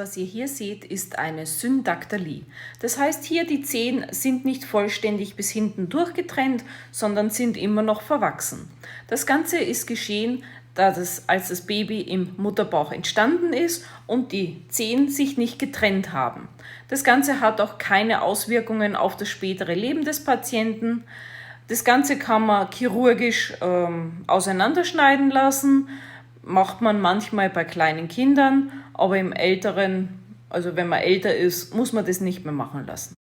Was ihr hier seht, ist eine Syndaktalie. Das heißt, hier die Zehen sind nicht vollständig bis hinten durchgetrennt, sondern sind immer noch verwachsen. Das Ganze ist geschehen, als das Baby im Mutterbauch entstanden ist und die Zehen sich nicht getrennt haben. Das Ganze hat auch keine Auswirkungen auf das spätere Leben des Patienten. Das Ganze kann man chirurgisch auseinanderschneiden lassen. Macht man manchmal bei kleinen Kindern, aber im älteren, also wenn man älter ist, muss man das nicht mehr machen lassen.